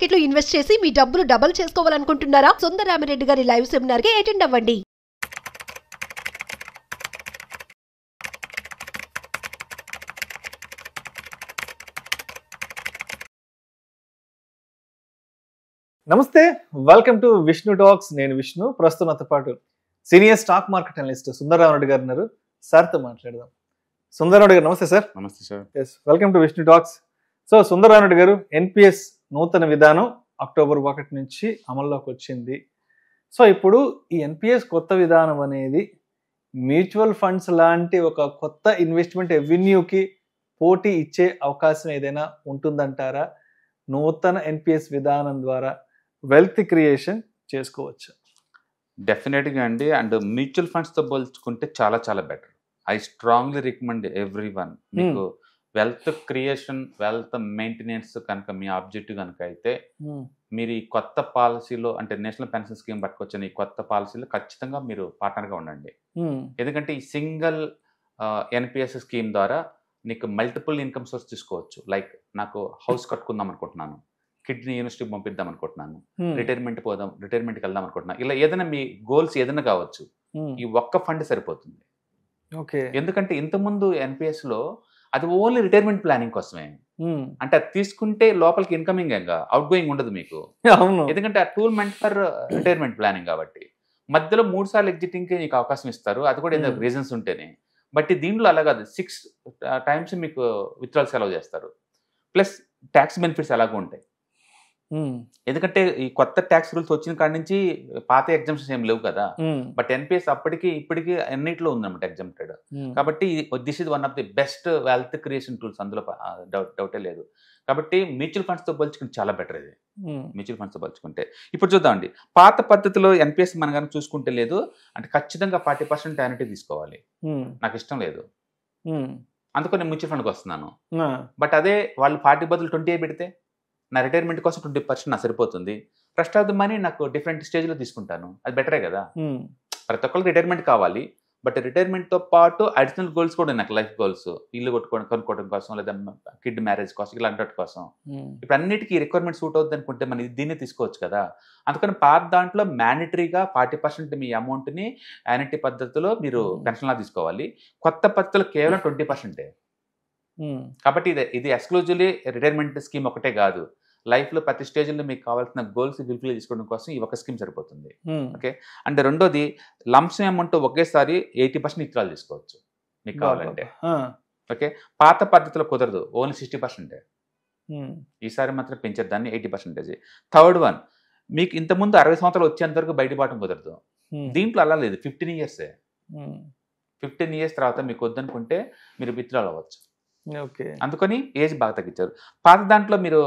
Market లో invest చేసి మీ డబ్బులు డబుల్ చేసుకోవాలనుకుంటున్నారా? సుందరరామిరెడ్డి గారి లైవ్ సెమినార్ కి అటెండ్ అవ్వండి. నమస్తే, వెల్కమ్ టు విష్ణు టాక్స్. నేను విష్ణు. ప్రస్తుతం నాతో పాటు senior stock market analyst Sundararamireddy garu ఉన్నారు. సార్తో మాట్లాడదాం. సుందరరామిరెడ్డి గారు నమస్తే సార్. నమస్తే sir. Yes, welcome to Vishnu talks. So Sundararamireddy garu, NPS నూతన విధానం అక్టోబర్ 1 నుంచి అమల్లోకి వచ్చింది. సో ఇప్పుడు ఈ ఎన్పిఎస్ కొత్త విధానం అనేది మ్యూచువల్ ఫండ్స్ లాంటి ఒక కొత్త ఇన్వెస్ట్మెంట్ ఎవెన్యూకి పోటీ ఇచ్చే అవకాశం ఏదైనా ఉంటుందంటారా? నూతన ఎన్పిఎస్ విధానం ద్వారా వెల్త్ క్రియేషన్ చేసుకోవచ్చు? డెఫినెట్గా అండి. అండ్ మ్యూచువల్ ఫండ్స్తో పోల్చుకుంటే చాలా చాలా better. I strongly recommend every one. మీకు వెల్త్ క్రియేషన్, వెల్త్ మెయింటెనెన్స్ కనుక మీ ఆబ్జెక్టివ్ కనుక అయితే మీరు ఈ కొత్త పాలసీలో, అంటే నేషనల్ పెన్షన్ స్కీమ్ పట్టుకొచ్చిన ఈ కొత్త పాలసీలో ఖచ్చితంగా మీరు పార్ట్నర్గా ఉండండి. ఎందుకంటే ఈ సింగిల్ ఎన్పిఎస్ స్కీమ్ ద్వారా నీకు మల్టిపుల్ ఇన్కమ్ సోర్స్ తీసుకోవచ్చు. లైక్ నాకు హౌస్ కట్టుకుందాం అనుకుంటున్నాను, కిడ్నీ యూనివర్సిటీకి పంపిద్దాం అనుకుంటున్నాను, రిటైర్మెంట్కి వెళ్దాం అనుకుంటున్నాను, ఇలా ఏదైనా మీ గోల్స్ ఏదైనా కావచ్చు, ఈ ఒక్క ఫండ్ సరిపోతుంది. ఓకే. ఎందుకంటే ఇంతకుముందు ఎన్పిఎస్ లో అది ఓన్లీ రిటైర్మెంట్ ప్లానింగ్ కోసమే. అంటే అది తీసుకుంటే లోపలికి ఇన్కమింగ్ అవుట్ గోయింగ్ ఉండదు మీకు. ఎందుకంటే ఆ tool meant for retirement planning కాబట్టి మధ్యలో 3 సార్లు ఎగ్జిటింగ్ కి నీకు అవకాశం ఇస్తారు. అది కూడా ఏదో రీజన్స్ ఉంటేనే. బట్ దీంట్లో అలా కాదు, 6 times మీకు విత్డ్రాల్స్ అలౌ చేస్తారు. ప్లస్ ట్యాక్స్ బెనిఫిట్స్ అలాగే ఉంటాయి. ఎందుకంటే ఈ కొత్త ట్యాక్స్ రూల్స్ వచ్చిన కాడి నుంచి పాత ఎగ్జామ్షన్స్ ఏం లేవు కదా. బట్ ఎన్పిఎస్ అప్పటికి ఇప్పటికి అన్నిట్లో ఉందన్నమాట ఎగ్జామ్టెడ్. కాబట్టి this is one of the best wealth creation tools, అందులో డౌటే లేదు. కాబట్టి మ్యూచువల్ ఫండ్స్తో పోల్చుకుంటే చాలా బెటర్ ఇది. మ్యూచువల్ ఫండ్స్తో పోల్చుకుంటే ఇప్పుడు చూద్దామండి, పాత పద్ధతిలో ఎన్పిఎస్ మన కానీ చూసుకుంటే లేదు, అంటే ఖచ్చితంగా 40% యాన్యుటీ తీసుకోవాలి. నాకు ఇష్టం లేదు, అందుకని నేను మ్యూచువల్ ఫండ్కి వస్తున్నాను. బట్ అదే వాళ్ళు 40 బదులు 20 పెడితే నా రిటైర్మెంట్ కోసం 20% నాకు సరిపోతుంది. రెస్ట్ ఆఫ్ ద మనీ నాకు డిఫరెంట్ స్టేజ్లో తీసుకుంటాను. అది బెటరే కదా. ప్రతి ఒక్కరికి రిటైర్మెంట్ కావాలి, బట్ రిటైర్మెంట్తో పాటు అడిషనల్ గోల్స్ కూడా నాకు లైఫ్ గోల్స్, ఇల్లు కొనుక్కోవడం కోసం, లేదా కిడ్ మ్యారేజ్ కోసం, ఇలాంటి కోసం. ఇప్పుడు అన్నిటికీ రిక్వైర్మెంట్ సూట్ అవుతుంది అనుకుంటే మనం దీన్ని తీసుకోవచ్చు కదా. అందుకని పాత దాంట్లో మ్యాండటరీగా 40% మీ అమౌంట్ని యాన్యుటీ పద్ధతిలో మీరు పెన్షన్లా తీసుకోవాలి. కొత్త పద్ధతిలో కేవలం 20%. కాబట్టి ఇది ఎక్స్క్లూజివ్లీ రిటైర్మెంట్ స్కీమ్ ఒకటే కాదు, లైఫ్లో ప్రతి స్టేజ్లో మీకు కావాల్సిన గోల్స్ ఫుల్ఫిల్ చేసుకోవడం కోసం ఈ ఒక స్కీమ్ సరిపోతుంది. ఓకే. అంటే రెండోది, లంప్సమ్ అమౌంట్ ఒకేసారి 80% విత్డ్రాల్ తీసుకోవచ్చు మీకు కావాలంటే. ఓకే. పాత పద్ధతిలో కుదరదు, ఓన్లీ 60%. ఈసారి మాత్రం పెంచేద్దాన్ని 80%. థర్డ్ వన్, మీకు ఇంతకుముందు 60 సంవత్సరాలు వచ్చేంత వరకు బయటపడటం కుదరదు. దీంట్లో అలా లేదు, 15 years. 15 years తర్వాత మీకు వద్దనుకుంటే మీరు విత్డ్రాల్ అవ్వచ్చు. అందుకని ఏజ్ బాగా తగ్గించారు. పాత దాంట్లో మీరు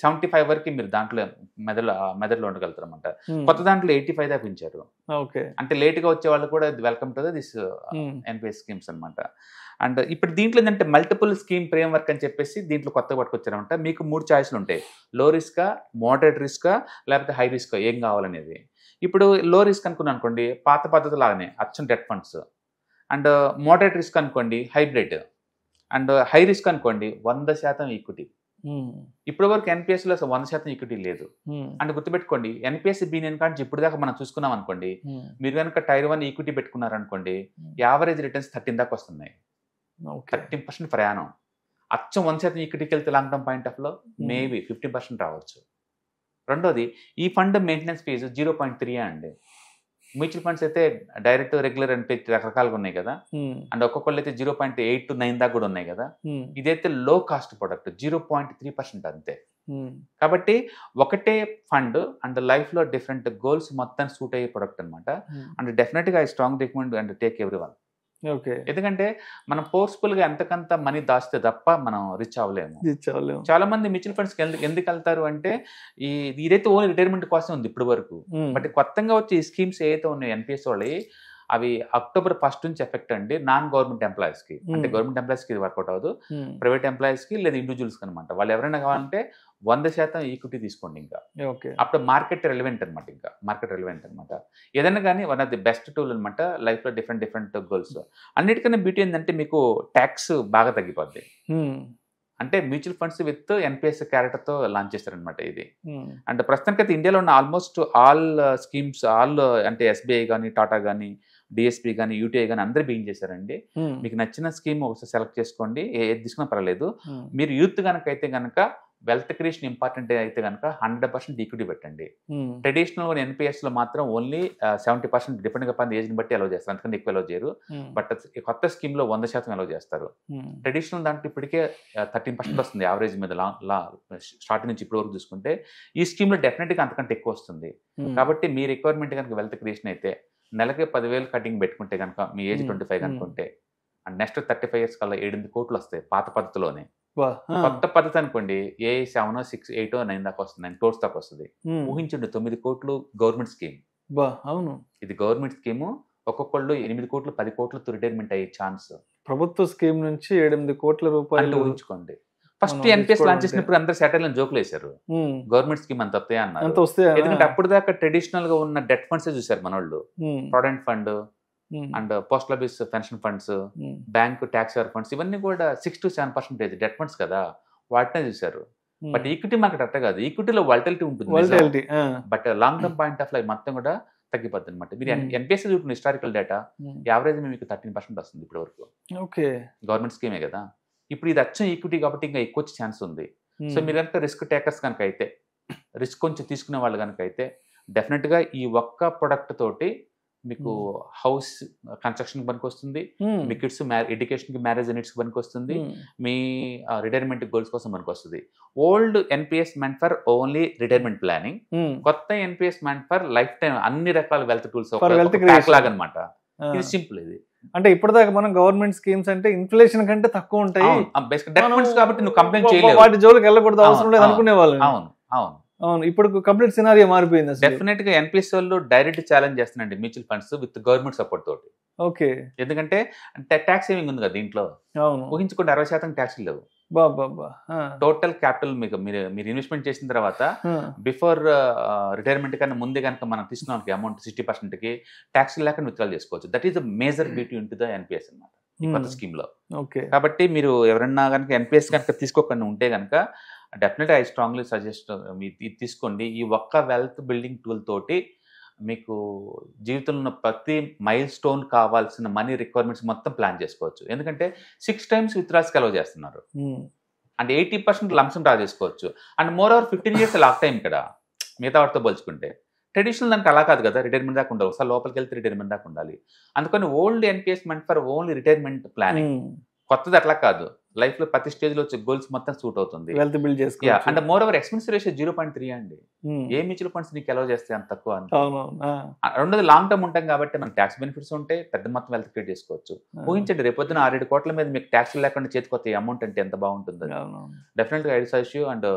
75 వరకు మీరు దాంట్లో మెదడులో ఉండగలుగుతారు అన్నమాట. కొత్త దాంట్లో 85 దాకా పెంచారు. అంటే లేట్గా వచ్చే వాళ్ళు కూడా welcome to this NPS schemes అనమాట. అండ్ ఇప్పుడు దీంట్లో ఏంటంటే మల్టిపుల్ స్కీమ్ ఫ్రేమ్ వర్క్ అని చెప్పేసి దీంట్లో కొత్తగా పట్టుకొచ్చారనమాట. మీకు 3 చాయిస్లు ఉంటాయి, లో రిస్కా, మోడరేట్ రిస్కా, లేకపోతే హై రిస్కా, ఏం కావాలనేది. ఇప్పుడు లో రిస్క్ అనుకున్నాను అనుకోండి, పాత పద్ధతి లాగానే అచ్చం debt funds. And moderate risk అనుకోండి, హైబ్రిడ్. అండ్ హై రిస్క్ అనుకోండి 100% ఈక్విటీ. ఇప్పటి వరకు ఎన్పిఎస్లో 100% ఈక్విటీ లేదు. అంటే గుర్తుపెట్టుకోండి, ఎన్పిఎస్ బీనియన్ కానీ ఇప్పుడు దాకా మనం చూసుకున్నాం అనుకోండి, మీరు కనుక Tier 1 ఈక్విటీ పెట్టుకున్నారనుకోండి, యావరేజ్ రిటర్న్స్ 13 దాకా వస్తున్నాయి. 13% ప్రయాణం. అచ్చం 100% ఈక్విటీకి వెళ్తే లాంగ్ టర్మ్ పాయింట్ ఆఫ్ లో మేబీ 15% రావచ్చు. రెండోది, ఈ ఫండ్ మెయింటెనెన్స్ ఫీజు 0.3 అండి. మ్యూచువల్ ఫండ్స్ అయితే డైరెక్ట్, రెగ్యులర్ అని రకరకాలుగా ఉన్నాయి కదా. అండ్ ఒక్కొక్కళ్ళు అయితే 0.8 to 9 దాకా కూడా ఉన్నాయి కదా. ఇదైతే లో కాస్ట్ ప్రొడక్ట్, 0.3% అంతే. కాబట్టి ఒకటే ఫండ్ అండ్ లైఫ్లో డిఫరెంట్ గోల్స్ మొత్తం సూట్ అయ్యే ప్రొడక్ట్ అనమాట. అండ్ డెఫినెట్గా I strong recommend and take every one. ఎందుకంటే మనం ఫోర్స్ఫుల్ గా ఎంతకంత మనీ దాస్తే తప్ప మనం రిచ్ అవ్వలేము. చాలా మంది మ్యూచువల్ ఫండ్స్ ఎందుకు వెళ్తారు అంటే, ఇదైతే ఓన్లీ రిటైర్మెంట్ కోసం ఉంది ఇప్పటి వరకు. బట్ కొత్తగా వచ్చే ఈ స్కీమ్స్ ఏదైతే ఉన్నాయి ఎన్పిఎస్ వాళ్ళవి, అవి October 1 నుంచి ఎఫెక్ట్ అండి. నాన్ గవర్నమెంట్ ఎంప్లాయీస్ కి, అంటే గవర్నమెంట్ ఎంప్లాయీస్ కి ఇది వర్కౌట్ అవ్వదు, ప్రైవేట్ ఎంప్లాయీస్ కి లేదా ఇండివిజువల్స్ కి అనమాట. వాళ్ళు ఎవరైనా కావాలంటే 100% ఈక్విటీ తీసుకోండి. ఇంకా అప్పుడు మార్కెట్ రెలవెంట్ అనమాట. ఇంకా మార్కెట్ రెలవెంట్ అనమాట. ఏదైనా కానీ one of the best tool అనమాట లైఫ్లో డిఫరెంట్ గోల్స్. అన్నిటికన్నా బ్యూటీ ఏంటంటే మీకు ట్యాక్స్ బాగా తగ్గిపోద్ది. అంటే మ్యూచువల్ ఫండ్స్ విత్ ఎన్పిఎస్ క్యారెక్టర్తో లాంచ్ చేస్తారనమాట ఇది. అండ్ ప్రస్తుతానికి అయితే ఇండియాలో ఉన్న ఆల్మోస్ట్ ఆల్ స్కీమ్స్ అంటే ఎస్బీఐ కానీ, టాటా కానీ, డిఎస్పీ కానీ, యూటీఐ కానీ అందరూ బిగిన్ చేశారండి. మీకు నచ్చిన స్కీమ్ ఒకసారి సెలెక్ట్ చేసుకోండి, ఏది తీసుకున్నా పర్వాలేదు. మీరు యూత్ కనుక అయితే కనుక వెల్త్ క్రియేషన్ ఇంపార్టెంట్ అయితే కనుక 100% ఈక్విటీ పెట్టండి. ట్రెడిషనల్ ఎన్పిఎస్ లో మాత్రం ఓన్లీ 70% డిపెండ్ అపాన్ ఏజ్ ని బట్టి అలౌ చేస్తారు, అంతకంటే ఎక్కువ అలౌ చేయరు. బట్ కొత్త స్కీమ్ లో 100% అలౌ చేస్తారు. ట్రెడిషనల్ దాంట్లో ఇప్పటికే 13% వస్తుంది యావరేజ్ మీద స్టార్టింగ్ నుంచి ఇప్పటి వరకు చూసుకుంటే. ఈ స్కీమ్ లో డెఫినెట్ గా అంతకంటే ఎక్కువ వస్తుంది. కాబట్టి మీ రిక్వైర్మెంట్ కనుక వెల్త్ క్రియేషన్ అయితే నెలకి 10,000 కటింగ్ పెట్టుకుంటే కనుక మీ ఏజ్ 25 అనుకుంటే అండ్ నెక్స్ట్ 35 years కల్లా 7 కోట్లు వస్తాయి పాత పద్ధతిలోనే. కొత్త పద్ధతి అనుకోండి ఏ 7, 6, 8, 9 దాకా వస్తుంది, 9 crores దాకా వస్తుంది. ఊహించండి 9 కోట్లు గవర్నమెంట్ స్కీమ్. అవును, ఇది గవర్నమెంట్ స్కీమ్. ఒక్కొక్కళ్ళు 8 కోట్లు 10 కోట్లతో రిటైర్మెంట్ అయ్యే ఛాన్స్. ప్రభుత్వ స్కీమ్ నుంచి 8 కోట్ల రూపాయలు ఊహించుకోండి. ఫస్ట్ ఎన్పిఎస్ లాంచ్ చేసినప్పుడు అందరు శాటిలైన్ జోకులు వేశారు, గవర్నమెంట్ స్కీమ్ అంత వస్తాయి అన్నారు. ఎందుకంటే అప్పుడు దాకా ట్రెడిషనల్ గా ఉన్న డెట్ ఫండ్స్ చూసారు మన వాళ్ళు. Provident fund and postal office pension funds, bank tax funds, ఇవన్నీ కూడా 6 to 7% డెట్ ఫండ్స్ కదా, వాటినే చూసారు. బట్ ఈక్విటీ మార్కెట్ అట్ట కాదు, ఈక్విటీలో వాలటిలిటీ ఉంటుంది. But long term point of life మొత్తం కూడా తగ్గిపోతుంది అనమాట. మీరు ఎన్పిఎస్ చూసిన హిస్టారికల్ డేటా యావరేజ్ మీకు 13% వస్తుంది ఇప్పటి వరకు. గవర్నమెంట్ స్కీమే కదా. ఇప్పుడు ఇది అచ్చం ఈక్విటీ కాబట్టి ఇంకా ఎక్కువ వచ్చే ఛాన్స్ ఉంది. సో మీరు కనుక రిస్క్ టేకర్స్ కనుక అయితే, రిస్క్ కొంచెం తీసుకునే వాళ్ళు కనుక అయితే డెఫినెట్ గా ఈ ఒక్క ప్రొడక్ట్ తోటి మీకు హౌస్ కన్స్ట్రక్షన్ పనికి వస్తుంది, మీ కిడ్స్ ఎడ్యుకేషన్ కి మ్యారేజ్ నీడ్స్ పనికి వస్తుంది, మీ రిటైర్మెంట్ గోల్స్ కోసం పనికి వస్తుంది. Old NPS meant for only retirement planning, కొత్త NPS meant for life time అన్ని రకాల వెల్త్ టూల్స్ లాగా అనమాట. ఇది సింపుల్. ఇది అంటే ఇప్పటిదాకా మనం గవర్నమెంట్ స్కీమ్స్ అంటే ఇన్ఫ్లేషన్ కంటే తక్కువ ఉంటాయి కాబట్టి నువ్వు కంప్లైంట్ చేయలేవు, వాటి జోలికి వెళ్ళకూడదు, అవసరం లేదు అనుకునే వాళ్ళు. అవును అవును అవును, ఇప్పుడు కంప్లీట్ సినారియో మారిపోయింది. డెఫినెట్ గా ఎన్పిఎస్ వాళ్ళు డైరెక్ట్ ఛాలెంజ్ చేస్తున్నాండి mutual funds with government support తోటి. ఓకే, ఎందుకంటే ట్యాక్స్ సేవింగ్ ఉంది కదా దీంట్లో. ఊహించుకుంటే 60% ట్యాక్స్ లేవు. టోటల్ క్యాపిటల్ మీరు ఇన్వెస్ట్మెంట్ చేసిన తర్వాత బిఫోర్ రిటైర్మెంట్ కన్నా ముందే కనుక మనం తీసుకున్నాం అమౌంట్ 60% కి ట్యాక్స్ లేకుండా విత్డ్రాల్ చేసుకోవచ్చు. That is the major beauty in to the NPS అనమాట ఈ కొత్త స్కీమ్ లో. కాబట్టి మీరు ఎవరన్నా కనుక ఎన్పిఎస్ కనుక తీసుకోకుండా ఉంటే కనుక డెఫినెట్గా ఐ స్ట్రాంగ్లీ సజెస్ట్ ఇది తీసుకోండి. ఈ ఒక్క వెల్త్ బిల్డింగ్ టూల్ తోటి మీకు జీవితంలో ఉన్న ప్రతి మైల్ స్టోన్ కావాల్సిన మనీ రిక్వైర్మెంట్స్ మొత్తం ప్లాన్ చేసుకోవచ్చు. ఎందుకంటే 6 times విత్డ్రాల్స్కి అలౌ చేస్తున్నారు అండ్ 80% లంప్సమ్ డ్రా చేసుకోవచ్చు. And moreover 15 years lock time ఇక్కడ మిగతా వాటితో పోల్చుకుంటే. ట్రెడిషనల్ దానికి అలా కాదు కదా, రిటైర్మెంట్ దాకా ఉండాలి, ఒకసారి లోపలికి వెళ్తే రిటైర్మెంట్ దాకా ఉండాలి. అందుకని old NPS meant for only retirement planning. కొత్తది అట్లా కాదు, లైఫ్ లో ప్రతి స్టేజ్ లో వచ్చే గోల్స్ మొత్తం సూట్ అవుతుంది. And more over expense ratio 0.3 అండి. ఏ మ్యూచువల్ ఫండ్స్ నీకు అలౌ చేస్తే అంత తక్కువ అండి. రెండోది లాంగ్ టర్మ్ ఉంటాం కాబట్టి మనకి ట్యాక్స్ బెనిఫిట్స్ ఉంటాయి, పెద్ద మొత్తం వెల్త్ క్రియేట్ చేసుకోవచ్చు. ఊహించండి రేపొద్దున 6-7 కోట్ల మీద మీకు ట్యాక్స్ లేకుండా చేతికొచ్చే అమౌంట్ అంటే ఎంత బాగుంటుంది. డెఫినెట్గా I suggest you. And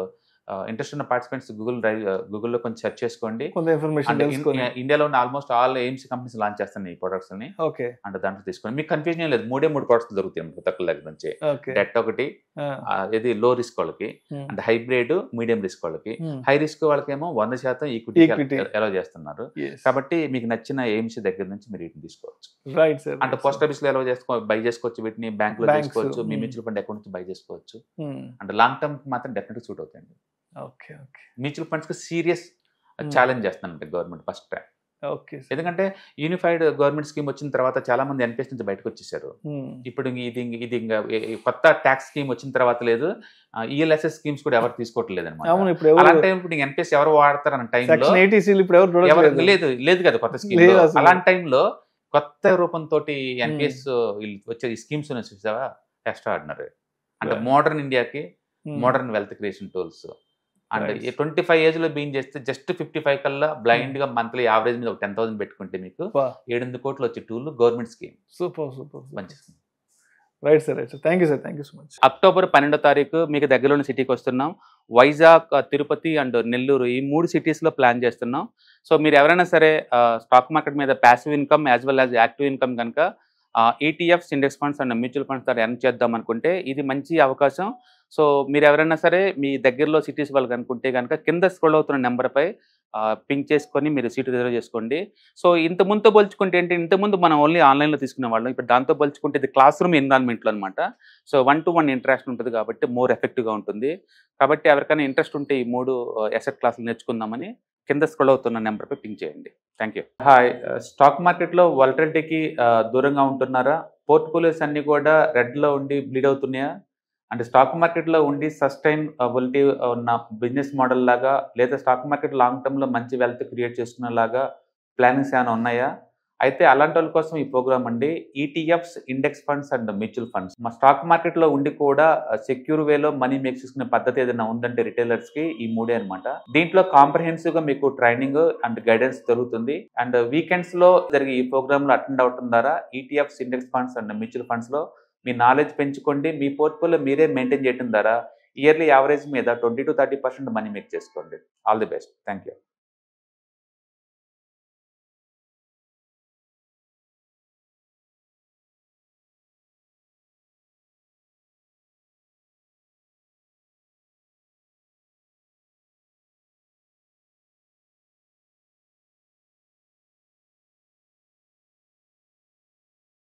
interest ఉన్న పార్టిసిపెంట్స్ గూగుల్లో కొంచెం సెర్చ్ చేసుకోండి. ఇండియాలో ఉన్న almost all AIIMS companies launch చేస్తున్నాయి ఈ ప్రొడక్ట్స్ ని. అండ్ దాంట్లో తీసుకోండి, మీకు కన్ఫ్యూజన్ లేదు. 3 ప్రొడక్ట్స్ దొరుకుతాయి తక్కువ దగ్గర నుంచి. డెట్ ఒకటి, ఇది లో రిస్క్ వాళ్ళకి, అండ్ హైబ్రిడ్ మీడియం రిస్క్ వాళ్ళకి. హై రిస్క్ వాళ్ళకేమో 100% ఈక్విటీ అలౌ చేస్తున్నారు. కాబట్టి మీకు నచ్చిన ఎయిమ్స్ దగ్గర నుంచి మీరు వీటిని తీసుకోవచ్చు. అంటే పోస్ట్ ఆఫీస్ లో బై చేసుకోవచ్చు, వీటిని బ్యాంక్ లో తీసుకోవచ్చు, మీ మ్యూచువల్ ఫండ్ అకౌంట్ నుంచి బై చేసుకోవచ్చు. అంటే లాంగ్ టర్మ్ మాత్రం డెఫినెట్ సూట్ అవుతాయండి. మ్యూచువల్ ఫండ్స్ కి సీరియస్ ఛాలెంజ్ చేస్తున్నాను గవర్నమెంట్ ఫస్ట్ టైం. ఎందుకంటే యూనిఫైడ్ గవర్నమెంట్ స్కీమ్ వచ్చిన తర్వాత చాలా మంది ఎన్పిఎస్ నుంచి బయటకు వచ్చేసారు. ఇప్పుడు ఇది ఇంకా కొత్త ట్యాక్స్ స్కీమ్ వచ్చిన తర్వాత లేదు, ఈఎల్ఎస్ఎస్ స్కీమ్స్ కూడా ఎవరు తీసుకోవట్లేదు అనమాట. అలాంటి టైం ఇప్పుడు ఎన్పిఎస్ ఎవరు వాడతారు అన్న టైంలో లేదు కదా కొత్త స్కీమ్. అలాంటి టైంలో కొత్త రూపంతో ఎన్పిఎస్ వచ్చే స్కీమ్స్ చూసావా, ఎక్స్ట్రా ఆర్డినరీ. అంటే మోడర్న్ ఇండియాకి modern wealth creation tools. And 25 age లో బీన్ చేస్తే జస్ట్ 55 కల్లా బ్లైండ్ గా మంత్లీ యావరేజ్ మీద 10,000 పెట్టుకుంటే మీకు 7 కోట్లు వచ్చే టూల్ గవర్నమెంట్ స్కీమ్. సూపర్ మంచి. Right sir, thank you sir, thank you so much. October 12వ తారీఖు మీకు దగ్గరలోని సిటీకి వస్తున్నాం. వైజాగ్, తిరుపతి అండ్ నెల్లూరు ఈ 3 cities లో ప్లాన్ చేస్తున్నాం. సో మీరు ఎవరైనా సరే స్టాక్ మార్కెట్ మీద passive income as well as active income కనుక ETFs, index funds and mutual funds ద్వారా ఎర్న్ చేద్దాం అనుకుంటే ఇది మంచి అవకాశం. సో మీరు ఎవరైనా సరే మీ దగ్గరలో సిటీస్ వాళ్ళకి అనుకుంటే కనుక కింద స్క్రోల్ అవుతున్న నెంబర్పై పింక్ చేసుకొని మీరు సీట్ రిజర్వ్ చేసుకోండి. సో ఇంత ముందుతో పోల్చుకుంటే ఏంటి, ఇంతకుముందు మనం ఓన్లీ ఆన్లైన్లో తీసుకునే వాళ్ళం. ఇప్పుడు దాంతో పోల్చుకుంటే ఇది క్లాస్ రూమ్ ఎన్విరాన్మెంట్లో అనమాట. సో 1-to-1 ఇంటరాక్షన్ ఉంటుంది కాబట్టి మోర్ ఎఫెక్టివ్గా ఉంటుంది. కాబట్టి ఎవరికైనా ఇంట్రెస్ట్ ఉంటే ఈ 3 ఎసెట్ క్లాసులు నేర్చుకుందామని కింద స్క్రోల్ అవుతున్న నెంబర్పై పింక్ చేయండి. Thank you. హాయ్, స్టాక్ మార్కెట్లో వాలటిలిటీకి దూరంగా ఉంటున్నారా? పోర్ట్ఫోలియోస్ అన్నీ కూడా రెడ్లో ఉండి బ్లీడ్ అవుతున్నాయా? అంటే స్టాక్ మార్కెట్లో ఉండి సస్టైనబిలిటీ ఉన్న బిజినెస్ మోడల్ లాగా, లేదా స్టాక్ మార్కెట్ లాంగ్ టర్మ్లో మంచి వెల్త్ క్రియేట్ చేసుకునేలాగా ప్లానింగ్స్ ఏమైనా ఉన్నాయా? అయితే అలాంటి వాళ్ళ కోసం ఈ ప్రోగ్రామ్ అండి. ETFs, index funds and mutual funds. మా స్టాక్ మార్కెట్లో ఉండి కూడా సెక్యూర్ వేలో మనీ మేక్ చేసుకునే పద్ధతి ఏదైనా ఉందంటే రిటైలర్స్కి ఈ 3 అనమాట. దీంట్లో కాంప్రహెన్సివ్గా మీకు ట్రైనింగ్ అండ్ గైడెన్స్ జరుగుతుంది. అండ్ వీకెండ్స్లో జరిగే ఈ ప్రోగ్రామ్లో అటెండ్ అవడం ద్వారా ETFs, index funds and mutual ఫండ్స్లో మీ నాలెడ్జ్ పెంచుకోండి. మీ పోర్ట్ఫోలియో మీరే మెయింటైన్ చేయడం ద్వారా ఇయర్లీ యావరేజ్ మీద 20-30% మనీ మేక్ చేసుకోండి. All the best. Thank you.